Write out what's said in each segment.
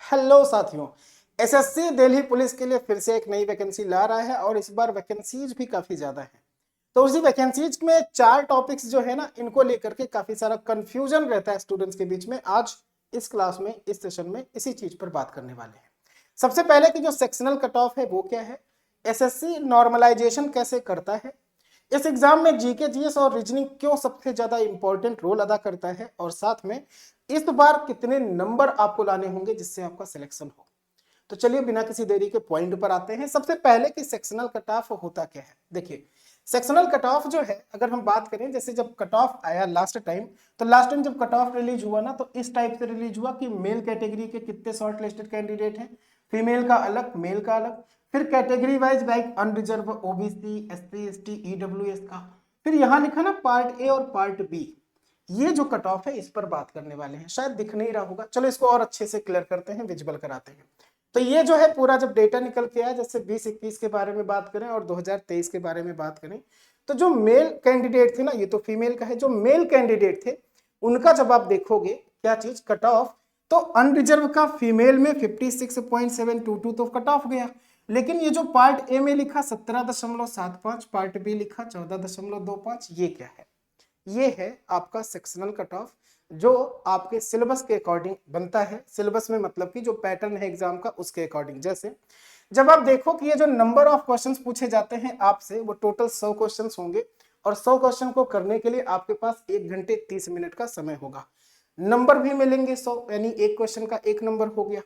Hello साथियों, SSC Delhi police के लिए फिर से एक नई वैकेंसी ला रहा है और इस बार वैकेंसीज भी काफी ज्यादा है। तो उसी वैकेंसीज में 4 टॉपिक्स जो है ना, इनको लेकर के काफी सारा कंफ्यूजन रहता है स्टूडेंट्स के बीच में। आज इस क्लास में, इस सेशन में इसी चीज पर बात करने वाले हैं। सबसे पहले की जो सेक्शनल कट ऑफ है वो क्या है, एसएससी नॉर्मलाइजेशन कैसे करता है, इस एग्जाम में जीके जीएस और रीजनिंग क्यों सबसे ज्यादा इंपॉर्टेंट रोल अदा करता है, और साथ में इस बार कितने नंबर आपको लाने होंगे जिससे आपका सिलेक्शन हो। तो चलिए बिना किसी देरी के पॉइंट पर आते हैं। सबसे पहले कि सेक्शनल कट ऑफ होता क्या है। देखिए, सेक्शनल कट ऑफ जो है, अगर हम बात करें, जैसे जब कट ऑफ आया लास्ट टाइम, तो लास्ट टाइम जब कट ऑफ रिलीज हुआ ना, तो इस टाइप से रिलीज हुआ कि मेल कैटेगरी के कितने शॉर्ट लिस्टेड कैंडिडेट हैं, फीमेल का अलग, मेल का अलग, फिर category wise like unreserved, OBC, SC, ST, EWS का, फिर यहां लिखा ना पार्ट ए और पार्ट बी। ये जो कट ऑफ है इस पर बात करने वाले हैं। शायद दिख नहीं रहा होगा, चलो इसको और अच्छे से क्लियर करते हैं, विजुअल कराते हैं। तो ये जो है पूरा जब डेटा निकल के आया, जैसे 2021 के बारे में बात करें और 2023 के बारे में बात करें, तो जो मेल कैंडिडेट थे ना, ये तो फीमेल का है, जो मेल कैंडिडेट थे उनका जब आप देखोगे क्या चीज कट ऑफ, तो अनरिजर्व का फीमेल में 56.722 तो कट ऑफ गया। लेकिन ये जो पार्ट ए में लिखा 17.75, पार्ट बी लिखा 14.25, ये क्या है? ये है आपका सेक्शनल कट ऑफ, जो आपके सिलेबस के अकॉर्डिंग बनता है। सिलेबस में मतलब कि जो पैटर्न है एग्जाम का, उसके अकॉर्डिंग। जैसे जब आप देखो कि ये जो नंबर ऑफ क्वेश्चंस पूछे जाते हैं आपसे, वो टोटल 100 क्वेश्चंस होंगे, और 100 क्वेश्चन को करने के लिए आपके पास 1 घंटे 30 मिनट का समय होगा। नंबर भी मिलेंगे 100, यानी एक क्वेश्चन का 1 नंबर हो गया।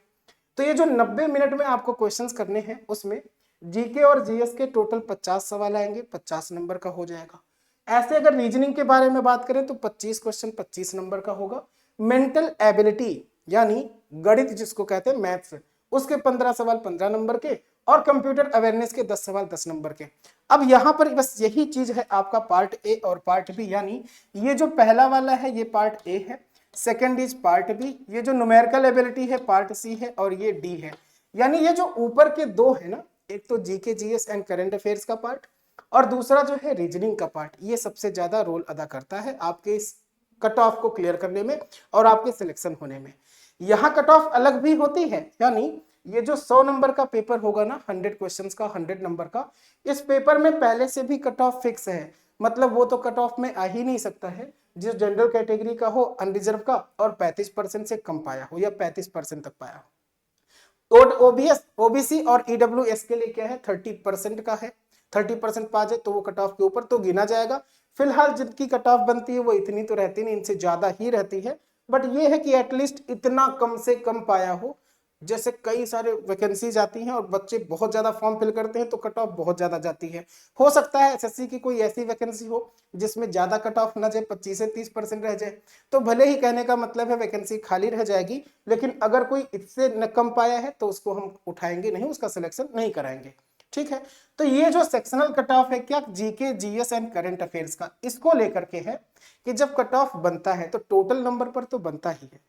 तो ये जो 90 मिनट में आपको क्वेश्चंस करने हैं, उसमें जीके और जीएस के टोटल 50 सवाल आएंगे, 50 नंबर का हो जाएगा। ऐसे अगर रीजनिंग के बारे में बात करें तो 25 क्वेश्चन 25 नंबर का होगा। मेंटल एबिलिटी यानी गणित जिसको कहते हैं, मैथ्स, उसके 15 सवाल 15 नंबर के, और कंप्यूटर अवेयरनेस के 10 सवाल 10 नंबर के। अब यहां पर बस यही चीज है आपका पार्ट ए और पार्ट बी, यानी ये जो पहला वाला है ये पार्ट ए है, सेकेंड इज पार्ट बी, ये जो न्यूमेरिकल एबिलिटी है पार्ट सी है, और ये डी है। यानी ये जो ऊपर के दो है ना, एक तो GK GS and current affairs का पार्ट, और दूसरा जो है रीजनिंग का पार्ट, ये सबसे ज्यादा रोल अदा करता है आपके इस कट ऑफ को क्लियर करने में और आपके सिलेक्शन होने में। यहाँ कट ऑफ अलग भी होती है, यानी ये जो 100 नंबर का पेपर होगा ना, 100 क्वेश्चंस का, 100 नंबर का, इस पेपर में पहले से भी कट ऑफ फिक्स है। मतलब वो तो कट ऑफ में आ ही नहीं सकता है जिस जनरल कैटेगरी का हो, अनरिजर्व का, और 35% से कम पाया हो या 35% तक पाया हो। और ओबीएस, ओबीसी और ईडब्ल्यूएस के लिए क्या है, 30% का है। 30% पा जाए तो वो कट ऑफ के ऊपर तो गिना जाएगा। फिलहाल जिनकी कट ऑफ बनती है वो इतनी तो रहती नहीं, इनसे ज्यादा ही रहती है, बट ये है कि एटलीस्ट इतना कम से कम पाया हो। जैसे कई सारे वैकेंसी जाती हैं और बच्चे बहुत ज्यादा फॉर्म फिल करते हैं तो कट ऑफ बहुत ज्यादा जाती है। हो सकता है एसएससी की कोई ऐसी वैकेंसी हो जिसमें ज्यादा कट ऑफ ना जाए, 25 से 30% रह जाए, तो भले ही कहने का मतलब है वैकेंसी खाली रह जाएगी, लेकिन अगर कोई इससे न कम पाया है तो उसको हम उठाएंगे नहीं, उसका सिलेक्शन नहीं कराएंगे। ठीक है, तो ये जो सेक्शनल कट ऑफ है क्या GK GS and current affairs का, इसको लेकर के है कि जब कट ऑफ बनता है तो टोटल नंबर पर तो बनता ही है।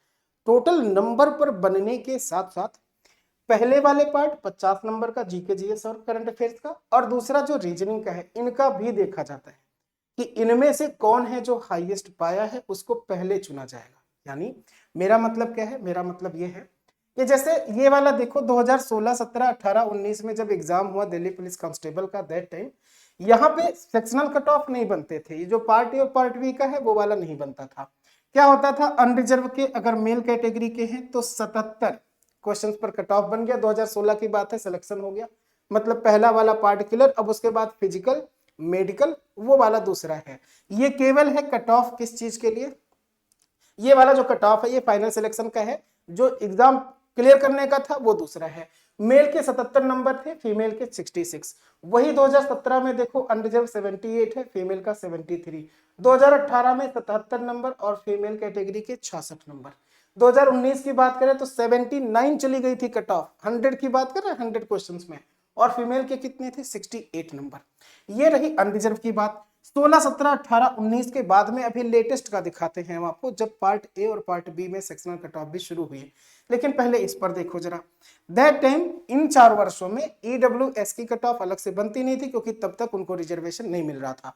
टोटल नंबर पर बनने के साथ साथ पहले वाले पार्ट 50 नंबर का जीके जीएस और करंट अफेयर्स का, और दूसरा जो रीजनिंग का है, इनका भी देखा जाता है कि इनमें से कौन है जो हाईएस्ट पाया है, उसको पहले चुना जाएगा। यानी मेरा मतलब क्या है, मेरा मतलब ये है कि जैसे ये वाला देखो 2016, 17, 18, 19 में जब एग्जाम हुआ दिल्ली पुलिस कांस्टेबल का, दैट टाइम यहाँ पे सेक्शनल कट ऑफ नहीं बनते थे। ये जो पार्ट ए और पार्ट बी का है वो वाला नहीं बनता था। क्या होता था, अनरिजर्व के अगर मेल कैटेगरी के हैं तो 77 क्वेश्चंस पर कट ऑफ बन गया। 2016 की बात है, सिलेक्शन हो गया, मतलब पहला वाला पार्ट क्लियर। अब उसके बाद फिजिकल, मेडिकल, वो वाला दूसरा है। ये केवल है कट ऑफ किस चीज के लिए, ये वाला जो कट ऑफ है ये फाइनल सिलेक्शन का है, जो एग्जाम क्लियर करने का था वो दूसरा है। मेल के 77 नंबर थे, फीमेल के 66। वही 2017 में देखो अनरिजर्व 78 है, फीमेल का 73। 2018 में 77 नंबर और फीमेल कैटेगरी के 66 नंबर। 2019 की बात करें तो 79 चली गई थी कट ऑफ, 100 की बात करें, 100 क्वेश्चंस में, और फीमेल के कितने थे, 68 नंबर। ये रही अनरिजर्व की बात। 16, 17, 18, 19 के बाद में अभी लेटेस्ट का दिखाते हैं हम आपको, जब पार्ट ए और पार्ट बी में सेक्शनल कट ऑफ भी शुरू हुई। लेकिन पहले इस पर देखो जरा, दैट टाइम इन 4 वर्षों में ईडब्ल्यूएस की कट ऑफ अलग से बनती नहीं थी, क्योंकि तब तक उनको रिजर्वेशन नहीं मिल रहा था।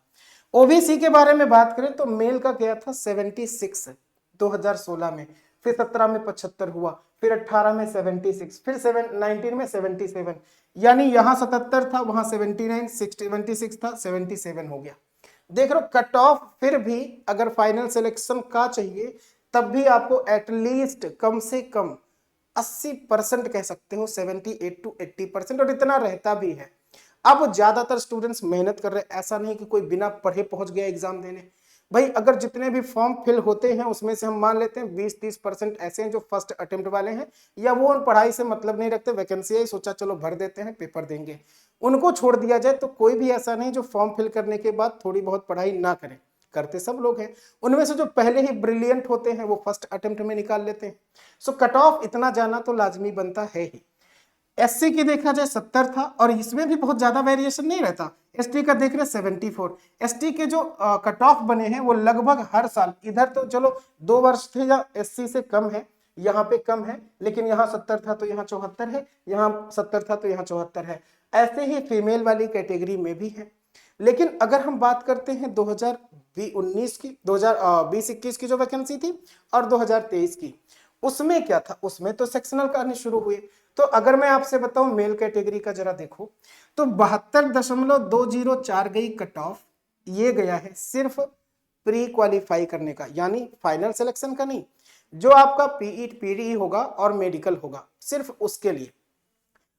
ओबीसी के बारे में बात करें तो मेल का गया था 76 2016 में, फिर 17 में 75 हुआ, फिर 18 में 76, फिर 19 में 77, यानी यहाँ 77 था, वहां 76 था, 77 हो गया। देख रहे हो कट ऑफ फिर भी अगर फाइनल सिलेक्शन का चाहिए तब भी आपको एटलीस्ट कम से कम 80% कह सकते हो, 78 to 80%, और इतना रहता भी है। अब ज्यादातर स्टूडेंट्स मेहनत कर रहे हैं, ऐसा नहीं कि कोई बिना पढ़े पहुंच गया एग्जाम देने। भाई अगर जितने भी फॉर्म फिल होते हैं उसमें से हम मान लेते हैं 20-30% ऐसे हैं जो फर्स्ट अटेम्प्ट वाले हैं, या वो उन पढ़ाई से मतलब नहीं रखते, वैकेंसी आई सोचा चलो भर देते हैं पेपर देंगे, उनको छोड़ दिया जाए तो कोई भी ऐसा नहीं जो फॉर्म फिल करने के बाद थोड़ी बहुत पढ़ाई ना करें, करते सब लोग हैं। उनमें से जो पहले ही ब्रिलियंट होते हैं वो फर्स्ट अटेम्प्ट में निकाल लेते हैं। सो कट ऑफ इतना जाना तो लाजमी बनता है ही। एससी की देखा जाए 70 था, और इसमें भी बहुत ज्यादा वेरिएशन नहीं रहता। एसटी का देख रहे 74। एसटी के जो कट ऑफ बने हैं वो लगभग हर साल, इधर तो चलो 2 वर्ष थे या एससी से कम है, यहाँ पे कम है, लेकिन यहाँ 70 था तो यहाँ 74 है, यहाँ 70 था तो यहाँ 74 है। ऐसे ही फीमेल वाली कैटेगरी में भी है। लेकिन अगर हम बात करते हैं 2019 की, 2020-21 की जो वैकेंसी थी और 2023 की, उसमें क्या था, उसमें तो सेक्शनल का आने शुरू हुए। तो अगर मैं आपसे बताऊं मेल कैटेगरी का जरा देखो तो 72.204 गई कट ऑफ, ये गया है सिर्फ प्री क्वालिफाई करने का, यानी फाइनल सिलेक्शन का नहीं, जो आपका पीडी होगा और मेडिकल होगा सिर्फ उसके लिए।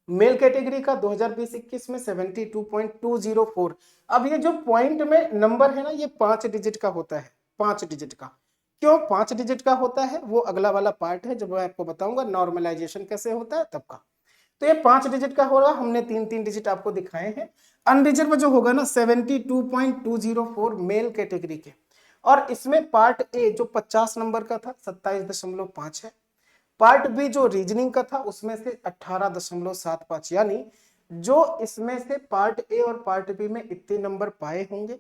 मेल कैटेगरी का 2020-21 में 72.204। अब ये जो पॉइंट में नंबर है ना, ये 5 डिजिट का होता है, 5 डिजिट का। क्यों 5 डिजिट का होता है वो अगला वाला पार्ट है जब मैं आपको बताऊंगा नॉर्मलाइजेशन कैसे होता है तब का। तो ये 5 डिजिट का होगा, हमने 3-3 डिजिट आपको दिखाए हैं। अनरिजर्व जो होगा ना 72.204 मेल कैटेगरी के, और इसमें पार्ट ए जो 50 नंबर का था 27.5 है, पार्ट बी जो रीजनिंग का था उसमें से 18.75, यानी जो इसमें से पार्ट ए और पार्ट बी में इतने नंबर पाए होंगे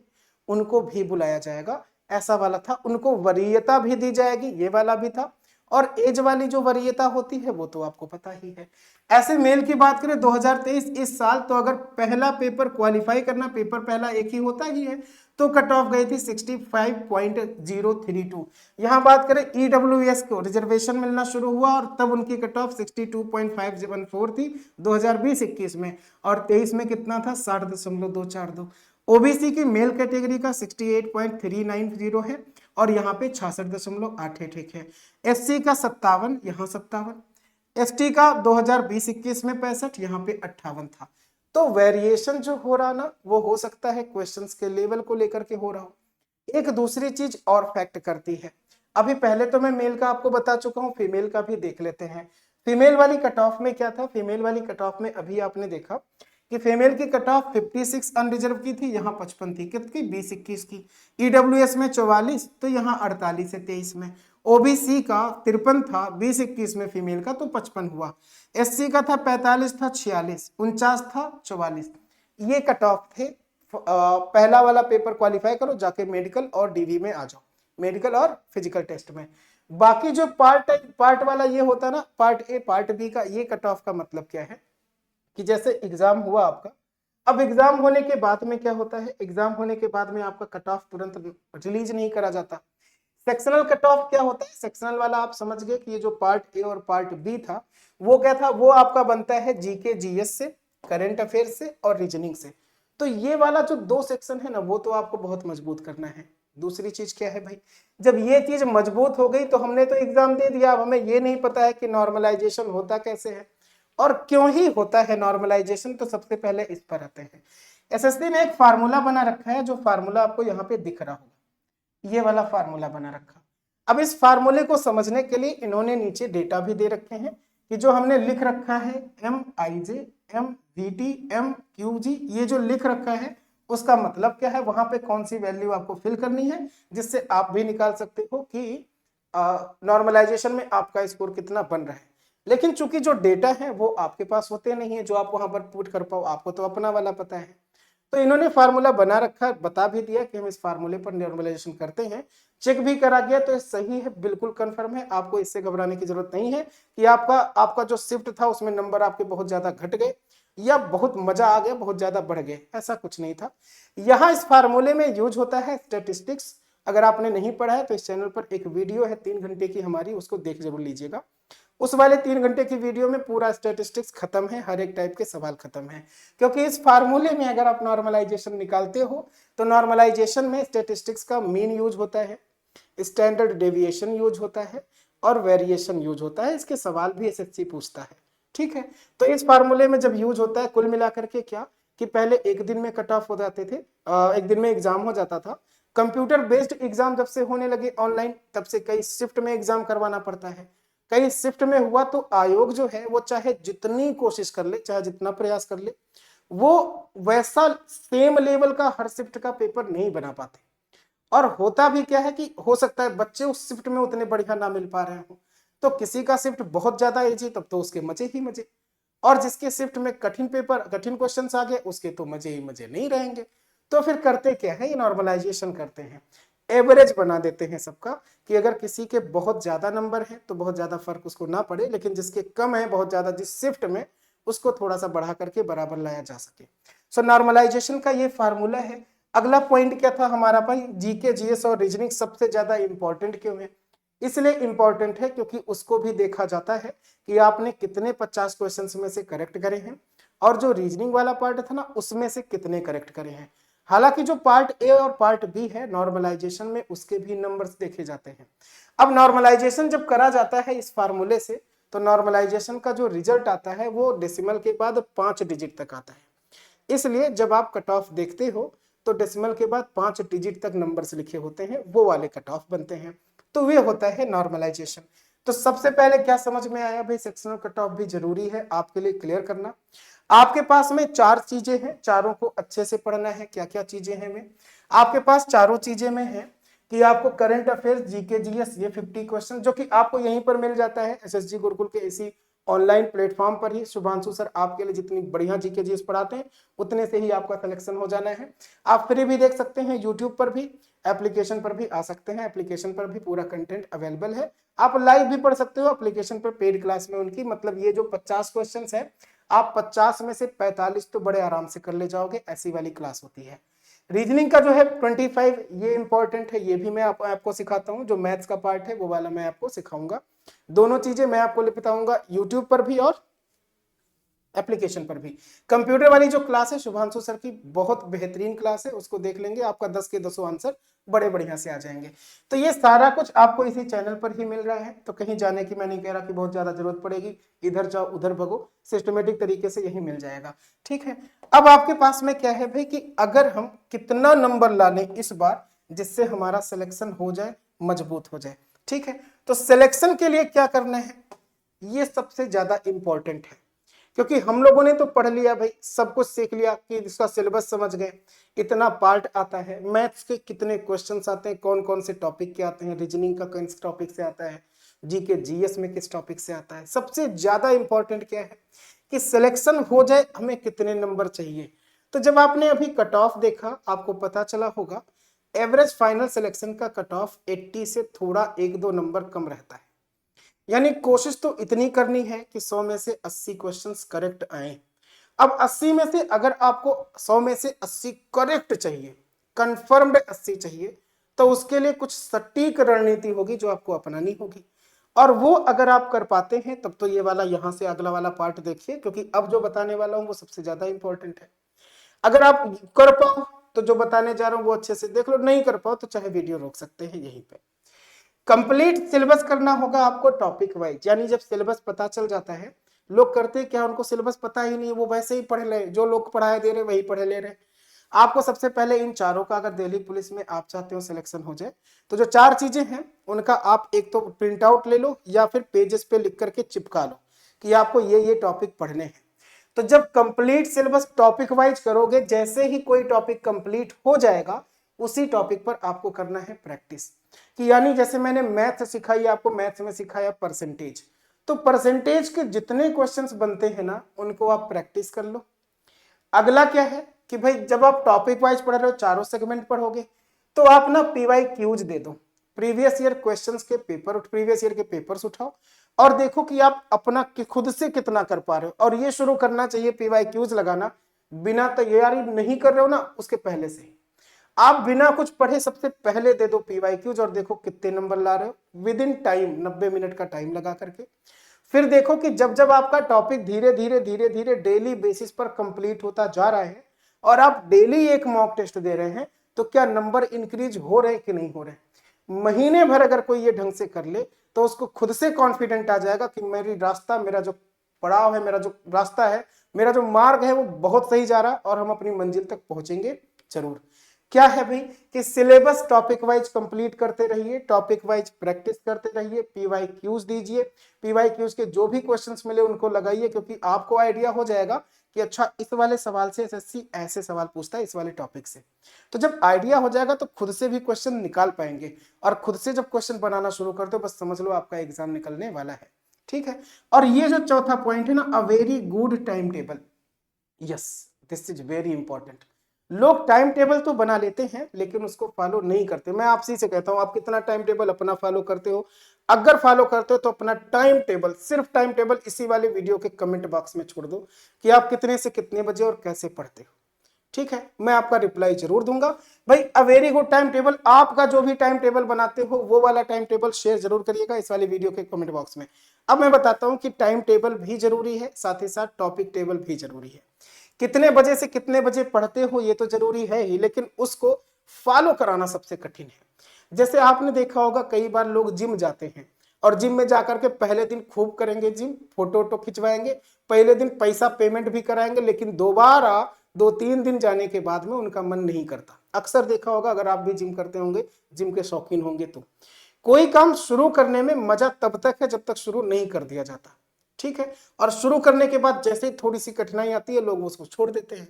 उनको भी बुलाया जाएगा, ऐसा वाला था। उनको वरीयता भी दी जाएगी, ये वाला भी था। और एज वाली जो वरीयता होती है वो तो आपको पता ही है। ऐसे मेल की बात करें 2023 इस साल, तो अगर पहला पेपर क्वालिफाई करना, पेपर पहला एक ही होता ही है, तो कट ऑफ गई थी 65.032। यहाँ बात करें ईडब्ल्यूएस को रिजर्वेशन मिलना शुरू हुआ और तब उनकी कट ऑफ 62.514 थी 2020-21 में, और 23 में कितना था 60.242। ओबीसी की मेल कैटेगरी का 68.390 है और यहाँ पे 66.88 है। एससी का 57, यहाँ 57। एसटी का 2020-21 में 65, यहाँ पे 58 था। तो वेरिएशन जो हो रहा ना वो हो सकता है क्वेश्चंस के लेवल को लेकर के हो रहा हो। एक दूसरी चीज और फैक्ट करती है, अभी पहले तो मैं मेल का आपको बता चुका हूँ, फीमेल का भी देख लेते हैं। फीमेल वाली कट ऑफ में क्या था, फीमेल वाली कट ऑफ में अभी आपने देखा कि फीमेल की कट ऑफ 56 अनरिजर्व की थी, यहाँ 55 थी, कितनी 20-21 की। ईडब्ल्यूएस में 44, तो यहाँ 48 से 23 में। ओबीसी का 53 था 20-21 में फीमेल का, तो 55 हुआ। एससी का था 45 था 46, 49 था 44। ये कट ऑफ थे। पहला वाला पेपर क्वालिफाई करो, जाके मेडिकल और डीवी में आ जाओ, मेडिकल और फिजिकल टेस्ट में। बाकी जो पार्ट वाला ये होता ना, पार्ट ए पार्ट बी का, ये कट ऑफ का मतलब क्या है कि जैसे एग्जाम हुआ आपका, अब एग्जाम होने के बाद में क्या होता है, एग्जाम होने के बाद में आपका कट ऑफ तुरंत रिलीज नहीं करा जाता। सेक्शनल कट ऑफ क्या होता है, सेक्शनल वाला आप समझ गए कि ये जो पार्ट ए और पार्ट बी था वो क्या था, वो आपका बनता है जीके जीएस से, करंट अफेयर से और रीजनिंग से। तो ये वाला जो 2 सेक्शन है ना वो तो आपको बहुत मजबूत करना है। दूसरी चीज क्या है भाई, जब ये चीज मजबूत हो गई तो हमने तो एग्जाम दे दिया, अब हमें ये नहीं पता है कि नॉर्मलाइजेशन होता कैसे है और क्यों ही होता है नॉर्मलाइजेशन। तो सबसे पहले इस पर आते हैं। एसएससी ने एक फार्मूला बना रखा है, जो फार्मूला आपको यहाँ पे दिख रहा होगा, ये वाला फार्मूला बना रखा। अब इस फार्मूले को समझने के लिए इन्होंने नीचे डेटा भी दे रखे हैं कि जो हमने लिख रखा है MIJ, MVT, MQG, ये जो लिख रखा है उसका मतलब क्या है, वहां पे कौन सी वैल्यू आपको फिल करनी है जिससे आप भी निकाल सकते हो कि नॉर्मलाइजेशन में आपका स्कोर कितना बन रहा है। लेकिन चूंकि जो डेटा है वो आपके पास होते नहीं है जो आप वहां पर पुट कर पाओ, आपको तो अपना वाला पता है। तो इन्होंने फार्मूला बना रखा, बता भी दिया कि हम इस फार्मूले पर नॉर्मलाइजेशन करते हैं, चेक भी करा गया तो ये सही है, बिल्कुल कंफर्म है। आपको इससे घबराने की जरूरत नहीं है कि आपका जो शिफ्ट था उसमें नंबर आपके बहुत ज्यादा घट गए या बहुत मजा आ गया, बहुत ज्यादा बढ़ गए, ऐसा कुछ नहीं था। यहाँ इस फार्मूले में यूज होता है स्टेटिस्टिक्स अगर आपने नहीं पढ़ा है तो इस चैनल पर एक वीडियो है 3 घंटे की हमारी, उसको देख जरूर लीजिएगा। उस वाले 3 घंटे की वीडियो में पूरा स्टैटिस्टिक्स खत्म है, हर एक टाइप के सवाल खत्म है। क्योंकि इस फार्मूले में अगर आप नॉर्मलाइजेशन निकालते हो तो नॉर्मलाइजेशन में स्टैटिस्टिक्स का मीन यूज होता है, स्टैंडर्ड डेविएशन यूज होता है और वेरिएशन यूज होता है। इसके सवाल भी एसएससी पूछता है, ठीक है। तो इस फार्मूले में जब यूज होता है, कुल मिलाकर के क्या कि पहले एक दिन में कट ऑफ हो जाते थे, एक दिन में एग्जाम हो जाता था। कंप्यूटर बेस्ड एग्जाम जब से होने लगे ऑनलाइन, तब से कई शिफ्ट में एग्जाम करवाना पड़ता है। कई शिफ्ट में हुआ तो आयोग जो है वो चाहे जितनी कोशिश कर ले, चाहे जितना प्रयास कर ले, वो वैसा सेम लेवल का हर शिफ्ट का पेपर नहीं बना पाते। और होता भी क्या है कि हो सकता है बच्चे उस शिफ्ट में उतने बढ़िया ना मिल पा रहे हो, तो किसी का शिफ्ट बहुत ज्यादा इजी, तब तो उसके मजे ही मजे, और जिसके शिफ्ट में कठिन पेपर, कठिन क्वेश्चंस आ गए, उसके तो मजे ही मजे नहीं रहेंगे। तो फिर करते क्या है, ये नॉर्मलाइजेशन करते हैं, एवरेज बना देते हैं सबका, कि अगर किसी के बहुत ज्यादा नंबर है तो बहुत ज्यादा फर्क उसको ना पड़े, लेकिन जिसके कम है बहुत ज्यादा जिस शिफ्ट में, उसको थोड़ा सा बढ़ा करके बराबर लाया जा सके। सो नॉर्मलाइजेशन का ये फार्मूला है। अगला पॉइंट क्या था हमारा भाई, जीके जीएस और रीजनिंग सबसे ज्यादा इंपॉर्टेंट क्यों है? इसलिए इंपॉर्टेंट है क्योंकि उसको भी देखा जाता है कि आपने कितने 50 क्वेश्चंस में से करेक्ट करे हैं, और जो रीजनिंग वाला पार्ट था ना उसमें से कितने करेक्ट करे हैं। हालांकि जो पार्ट ए और पार्ट बी है नॉर्मलाइजेशन में, उसके भी नंबर्स देखे जाते हैं। अब नॉर्मलाइजेशन जब करा जाता है इस फार्मूले से, तो नॉर्मलाइजेशन का जो रिजल्ट आता है वो डेसिमल के बाद 5 डिजिट तक आता है। इसलिए जब आप कट ऑफ देखते हो तो डेसिमल के बाद 5 डिजिट तक नंबर्स लिखे होते हैं, वो वाले कट ऑफ बनते हैं। तो वे होता है नॉर्मलाइजेशन। तो सबसे पहले क्या समझ में आया भाई, सेक्शनल कट ऑफ भी जरूरी है आपके लिए क्लियर करना। आपके पास में 4 चीजें हैं, चारों को अच्छे से पढ़ना है। क्या क्या चीजें हैं में आपके पास? चारों चीजें में है कि आपको करंट अफेयर्स, जीके जीएस, ये 50 क्वेश्चन जो कि आपको यहीं पर मिल जाता है एसएसजी गुरुकुल के इसी ऑनलाइन प्लेटफॉर्म पर ही। शुभांशु सर आपके लिए जितनी बढ़िया जीके जीएस पढ़ाते हैं उतने से ही आपका सिलेक्शन हो जाना है। आप फ्री भी देख सकते हैं, यूट्यूब पर भी, एप्लीकेशन पर भी आ सकते हैं, एप्लीकेशन पर भी पूरा कंटेंट अवेलेबल है। आप लाइव भी पढ़ सकते हो एप्लीकेशन पर पेड क्लास में उनकी। मतलब ये जो 50 क्वेश्चन है, आप 50 में से 45 तो बड़े आराम से कर ले जाओगे, ऐसी वाली क्लास होती है। रीजनिंग का जो है 25 ये इंपॉर्टेंट है, ये भी मैं आपको सिखाता हूँ। जो मैथ्स का पार्ट है वो वाला मैं आपको सिखाऊंगा। दोनों चीजें मैं आपको बताऊंगा यूट्यूब पर भी और एप्लीकेशन पर भी। कंप्यूटर वाली जो क्लास है शुभांशु सर की, बहुत बेहतरीन क्लास है, उसको देख लेंगे, आपका 10 के 10 आंसर बड़े बढ़िया से आ जाएंगे। तो ये सारा कुछ आपको इसी चैनल पर ही मिल रहा है, तो कहीं जाने की मैं नहीं कह रहा कि बहुत ज्यादा जरूरत पड़ेगी, इधर जाओ उधर भगो, सिस्टमेटिक तरीके से यही मिल जाएगा, ठीक है। अब आपके पास में क्या है भाई कि अगर हम कितना नंबर ला लें इस बार जिससे हमारा सिलेक्शन हो जाए, मजबूत हो जाए, ठीक है। तो सिलेक्शन के लिए क्या करना है, ये सबसे ज्यादा इंपॉर्टेंट है। क्योंकि हम लोगों ने तो पढ़ लिया भाई, सब कुछ सीख लिया कि इसका सिलेबस समझ गए, इतना पार्ट आता है, मैथ्स के कितने क्वेश्चंस आते हैं, कौन कौन से टॉपिक के आते हैं, रीजनिंग का किस टॉपिक से आता है, जीके जीएस में किस टॉपिक से आता है। सबसे ज्यादा इंपॉर्टेंट क्या है कि सिलेक्शन हो जाए, हमें कितने नंबर चाहिए। तो जब आपने अभी कट ऑफ देखा, आपको पता चला होगा एवरेज फाइनल सिलेक्शन का कट ऑफ 80 से थोड़ा 1-2 नंबर कम रहता है। यानी कोशिश तो इतनी करनी है कि 100 में से 80 क्वेश्चंस करेक्ट आए। अब 80 में से अगर आपको 100 में से 80 करेक्ट चाहिए, कंफर्म्ड 80 चाहिए, तो उसके लिए कुछ सटीक रणनीति होगी जो आपको अपनानी होगी। और वो अगर आप कर पाते हैं तब तो ये वाला यहां से अगला वाला पार्ट देखिए, क्योंकि अब जो बताने वाला हूं वो सबसे ज्यादा इंपॉर्टेंट है। अगर आप कर पाओ तो जो बताने जा रहा हूं वो अच्छे से देख लो, नहीं कर पाओ तो चाहे वीडियो रोक सकते हैं यहीं पे। कंप्लीट सिलेबस करना होगा आपको टॉपिक वाइज, यानी जब सिलेबस पता चल जाता है, लोग करते क्या, उनको सिलेबस पता ही नहीं, वो वैसे ही पढ़ ले, जो लोग पढ़ाए दे रहे वही पढ़े ले रहे। आपको सबसे पहले इन चारों का, अगर दिल्ली पुलिस में आप चाहते हो सिलेक्शन हो जाए, तो जो 4 चीजें हैं उनका आप एक तो प्रिंट आउट ले लो या फिर पेजेस पे लिख करके चिपका लो कि आपको ये टॉपिक पढ़ने हैं। तो जब कंप्लीट सिलेबस टॉपिक वाइज करोगे, जैसे ही कोई टॉपिक कंप्लीट हो जाएगा उसी टॉपिक पर आपको करना है प्रैक्टिस। कि यानी जैसे मैंने मैथ सिखाई, आपको मैथ्स में सिखाया परसेंटेज, तो परसेंटेज के जितने क्वेश्चंस बनते हैं ना उनको आप प्रैक्टिस कर लो। अगला क्या है कि भाई जब आप टॉपिक वाइज पढ़ रहे हो, चारों सेगमेंट पढ़ोगे, तो आप ना पीवाई क्यूज दे दो, प्रीवियस ईयर क्वेश्चंस के पेपर, प्रीवियस ईयर के पेपर्स उठाओ और देखो कि आप अपना खुद से कितना कर पा रहे हो। और ये शुरू करना चाहिए पीवाई क्यूज लगाना, बिना तैयारी नहीं कर रहे हो ना उसके पहले से ही। आप बिना कुछ पढ़े सबसे पहले दे दो PYQs और देखो कितने नंबर ला रहे हो विद इन टाइम, 90 मिनट का टाइम लगा करके। फिर देखो कि जब जब आपका टॉपिक धीरे धीरे धीरे धीरे डेली बेसिस पर कंप्लीट होता जा रहा है और आप डेली एक मॉक टेस्ट दे रहे हैं, तो क्या नंबर इंक्रीज हो रहे हैं कि नहीं हो रहे। महीने भर अगर कोई ये ढंग से कर ले तो उसको खुद से कॉन्फिडेंट आ जाएगा कि मेरा जो पड़ाव है, मेरा जो रास्ता है, मेरा जो मार्ग है वो बहुत सही जा रहा है और हम अपनी मंजिल तक पहुंचेंगे जरूर। क्या है भाई कि सिलेबस टॉपिक वाइज कंप्लीट करते रहिए, टॉपिक वाइज प्रैक्टिस करते रहिए, PYQs दीजिए, PYQs के जो भी क्वेश्चंस मिले उनको लगाइए, क्योंकि आपको आइडिया हो जाएगा कि अच्छा इस वाले सवाल से SSC ऐसे सवाल पूछता है इस वाले टॉपिक से। तो जब आइडिया हो जाएगा तो खुद से भी क्वेश्चन निकाल पाएंगे, और खुद से जब क्वेश्चन बनाना शुरू करते हो बस समझ लो आपका एग्जाम निकलने वाला है। ठीक है, और ये जो चौथा पॉइंट है ना, a very good time table, yes this is very important. लोग टाइम टेबल तो बना लेते हैं लेकिन उसको फॉलो नहीं करते। मैं आपसे से कहता हूं, आप कितना टाइम टेबल अपना फॉलो करते हो? अगर फॉलो करते हो तो अपना टाइम टेबल, सिर्फ टाइम टेबल इसी वाले वीडियो के कमेंट बॉक्स में छोड़ दो कि आप कितने से कितने बजे और कैसे पढ़ते हो। ठीक है, मैं आपका रिप्लाई जरूर दूंगा। भाई a very good time table, आपका जो भी टाइम टेबल बनाते हो वो वाला टाइम टेबल शेयर जरूर करिएगा इस वाले वीडियो के कमेंट बॉक्स में। अब मैं बताता हूं कि टाइम टेबल भी जरूरी है, साथ ही साथ टॉपिक टेबल भी जरूरी है। कितने बजे से कितने बजे पढ़ते हो ये तो जरूरी है ही, लेकिन उसको फॉलो कराना सबसे कठिन है। जैसे आपने देखा होगा कई बार लोग जिम जाते हैं और जिम में जाकर के पहले दिन खूब करेंगे जिम, फोटो वोटो खिंचवाएंगे, पहले दिन पैसा पेमेंट भी कराएंगे, लेकिन दोबारा 2-3 दिन जाने के बाद में उनका मन नहीं करता। अक्सर देखा होगा, अगर आप भी जिम करते होंगे, जिम के शौकीन होंगे, तो कोई काम शुरू करने में मजा तब तक है जब तक शुरू नहीं कर दिया जाता। ठीक है, और शुरू करने के बाद जैसे ही थोड़ी सी कठिनाई आती है लोग उसको छोड़ देते हैं।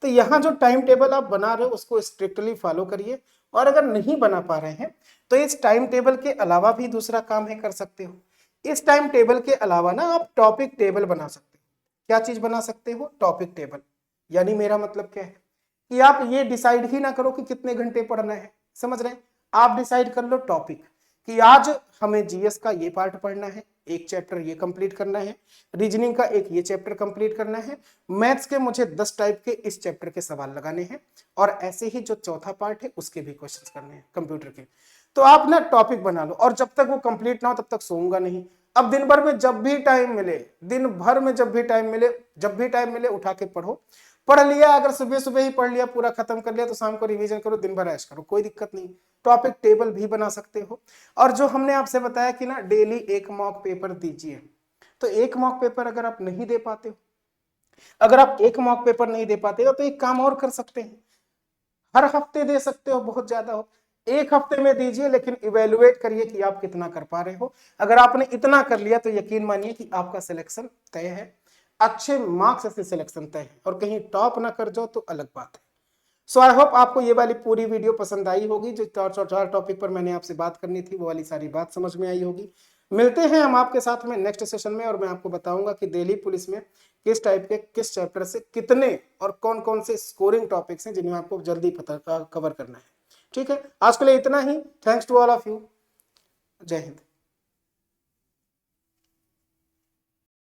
तो यहाँ जो टाइम टेबल आप बना रहे हो उसको स्ट्रिक्टली फॉलो करिए, और अगर नहीं बना पा रहे हैं तो इस टाइम टेबल के अलावा भी दूसरा काम है कर सकते हो। इस टाइम टेबल के अलावा ना आप टॉपिक टेबल बना सकते हो। क्या चीज बना सकते हो? Topic table. यानी मेरा मतलब क्या है कि आप ये डिसाइड ही ना करो कि कितने घंटे पढ़ना है, समझ रहे हैं? आप डिसाइड कर लो टॉपिक कि आज हमें GS का ये पार्ट पढ़ना है, एक चैप्टर ये कंप्लीट करना है, रीजनिंग का एक ये चैप्टर कंप्लीट करना है, मैथ्स के मुझे 10 टाइप के इस चैप्टर के सवाल लगाने हैं, और ऐसे ही जो चौथा पार्ट है उसके भी क्वेश्चंस करने हैं कंप्यूटर के। तो आप ना टॉपिक बना लो, और जब तक वो कंप्लीट ना हो तब तक सोऊंगा नहीं। अब दिन भर में जब भी टाइम मिले, दिन भर में जब भी टाइम मिले उठा के पढ़ो। पढ़ लिया, अगर सुबह सुबह ही पढ़ लिया, पूरा खत्म कर लिया, तो शाम को रिवीजन करो, दिन भर ऐश करो, कोई दिक्कत नहीं। टॉपिक टेबल भी बना सकते हो। और जो हमने आपसे बताया कि ना डेली एक मॉक पेपर दीजिए, तो एक मॉक पेपर अगर आप नहीं दे पाते हो, तो एक काम और कर सकते हैं, हर हफ्ते दे सकते हो, बहुत ज्यादा हो एक हफ्ते में दीजिए, लेकिन इवेलुएट करिए कि आप कितना कर पा रहे हो। अगर आपने इतना कर लिया तो यकीन मानिए कि आपका सिलेक्शन तय है, अच्छे मार्क्स से सिलेक्शन तय है, और कहीं टॉप ना कर जाओ तो अलग बात है। सो आई होप आपको ये वाली पूरी वीडियो पसंद आई होगी। जो चार टॉपिक पर मैंने आपसे बात करनी थी वो वाली सारी बात समझ में आई होगी। मिलते हैं हम आपके साथ में नेक्स्ट सेशन में, और मैं आपको बताऊंगा कि दिल्ली पुलिस में किस टाइप के किस चैप्टर से कितने और कौन कौन से स्कोरिंग टॉपिक्स हैं जिन्हें आपको जल्दी पता कवर करना है। ठीक है, आज के लिए इतना ही। Thanks to all of you. जय हिंद।